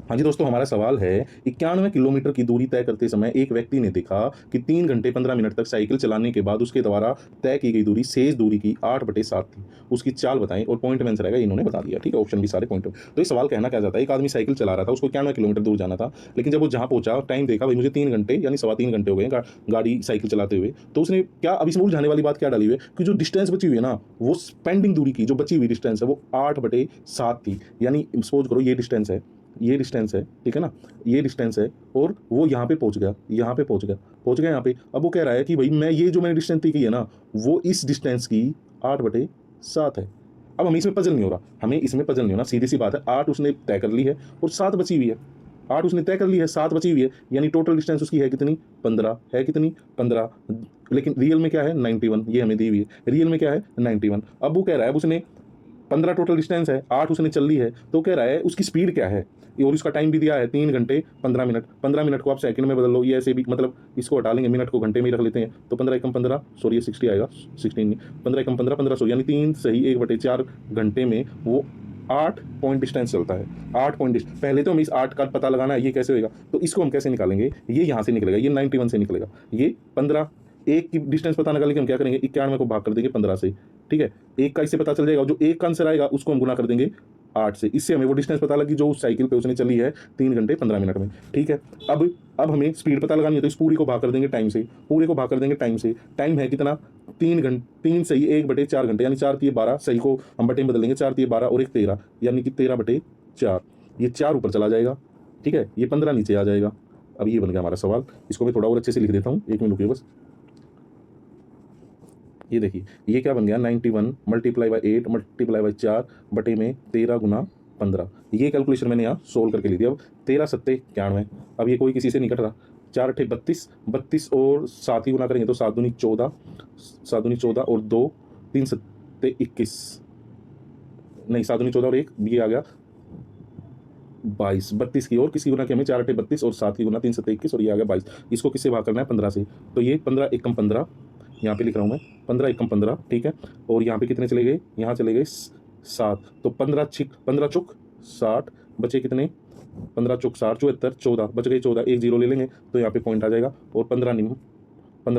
हाँ जी दोस्तों, हमारा सवाल है 91 किलोमीटर की दूरी तय करते समय एक व्यक्ति ने देखा कि 3 घंटे 15 मिनट तक साइकिल चलाने के बाद उसके द्वारा तय की गई दूरी शेष दूरी की 8/7 थी। उसकी चाल बताएं और पॉइंट में आंसर आएगा, इन्होंने बता दिया। ठीक है, ऑप्शन भी सारे पॉइंट। तो ये सवाल कहना क्या चाहता है, एक आदमी साइकिल चला रहा था, उसको 91 किलोमीटर दूर जाना था, लेकिन जब वो जहाँ पहुंचा टाइम देखा, भाई मुझे 3 घंटे यानी सवा 3 घंटे हो गए गाड़ी साइकिल चलाते हुए, तो उसने क्या, अब इसमें उलझाने वाली बात क्या डाली हुई है कि जो डिस्टेंस बची हुई है ना, वो पेंडिंग दूरी की जो बची हुई डिस्टेंस है वो 8/7 थी। यानी सपोज करो ये डिस्टेंस है, ये डिस्टेंस है, ठीक है ना, ये डिस्टेंस है, और वो यहाँ पे पहुँच गया, यहाँ पे पहुँच गया यहाँ पे। अब वो कह रहा है कि भाई मैं ये जो मैंने डिस्टेंस तय की है ना, वो इस डिस्टेंस की 8/7 है। अब हमें इसमें पजल नहीं हो रहा, हमें इसमें पजल नहीं होना, सीधी सी बात है, 8 उसने तय कर ली है और 7 बची हुई है। 8 उसने तय कर ली है, 7 बची हुई है, यानी टोटल डिस्टेंस उसकी है कितनी, 15 है, कितनी 15। लेकिन रियल में क्या है 91, ये हमें दी हुई है, रियल में क्या है 91। अब वो कह रहा है, अब उसने 15 टोटल डिस्टेंस है, 8 उसने चल ली है, तो कह रहा है उसकी स्पीड क्या है, और इसका टाइम भी दिया है 3 घंटे 15 मिनट। 15 मिनट को आप सेकंड में बदल लो, ये ऐसे भी मतलब इसको हटा लेंगे, मिनट को घंटे में ही रख लेते हैं, तो 15 एकम 15, सॉरी ये 60 आएगा, 16 नहीं, 15 एकम 15, 15 सॉरी, यानी 3 सही 1/4 घंटे में वो 8 पॉइंट डिस्टेंस चलता है। 8 पॉइंट डिस्टेंस, पहले तो हमें इस 8 का पता लगाना है, ये कैसे होगा, तो इसको हम कैसे निकालेंगे, ये यहाँ से निकलेगा, ये 91 से निकलेगा, ये 15, एक की डिस्टेंस पता निकालने के हम क्या करेंगे, 91 को भाग कर देंगे 15 से, ठीक है, एक का इससे पता चल जाएगा, जो एक का आंसर आएगा उसको हम गुना कर देंगे 8 से, इससे हमें वो डिस्टेंस पता लगी जो उस साइकिल पे उसने चली है 3 घंटे 15 मिनट में। ठीक है, अब हमें स्पीड पता लगानी है, तो इस पूरी को भाग कर देंगे टाइम से, पूरे को भाग कर देंगे टाइम से। टाइम है कितना, 3 घंटे, 3 सही 1/4 घंटे, यानी 4 3 12, सही को हम बटे में बदल देंगे, 4 3 12 और 1 13, यानी कि 13/4, ये 4 ऊपर चला जाएगा, ठीक है, ये 15 नीचे आ जाएगा। अब ये बन गया हमारा सवाल, इसको मैं थोड़ा और अच्छे से लिख देता हूँ, 1 मिनट रुकिए बस। ये देखिए, ये क्या बन गया, 91 मल्टीप्लाई बाई 8 मल्टीप्लाई बाई 4 बटे में 13 गुना 15। ये कैलकुलेशन मैंने यहाँ सोल्व करके ली थी। अब 13 सत्ते 91, अब ये कोई किसी से नहीं कट रहा, 4 अट्ठे 32, 32 और 7 ही गुना करेंगे तो 7 दूनी 14, 7 दूनी 14 और 2, 3 सत्ते 21, नहीं 7 दूनी 14 और 1, ये आ गया 22, 32 की और किसी गुना की हमें, 4 अट्ठे 32 और 7 की गुना 3 सत्ते 21 और ये आ गया 22। इसको किससे भाग करना है, 15 से, तो ये 15 एकम 15, यहाँ पे लिख रहा हूँ मैं 15 एकम 15, ठीक है, और यहाँ पे कितने चले गए, यहाँ चले गए 7, तो 15 चुक 60, बचे कितने, 15 चुक 60 74, 14 बच गए, 14 एक जीरो ले लेंगे तो यहाँ पे पॉइंट आ जाएगा, और 15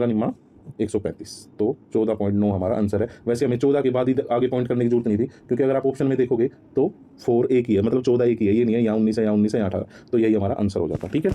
निम्मा 135, तो 14.9 हमारा आंसर है। वैसे हमें 14 के बाद ही आगे पॉइंट करने की जरूरत नहीं थी, क्योंकि अगर आप ऑप्शन में देखोगे तो 4 एक ही है, मतलब 14 एक ही है, ये नहीं है यहाँ 19 है, यहाँ 19 है, यहाँ 18, तो यही हमारा आंसर हो जाता। ठीक है।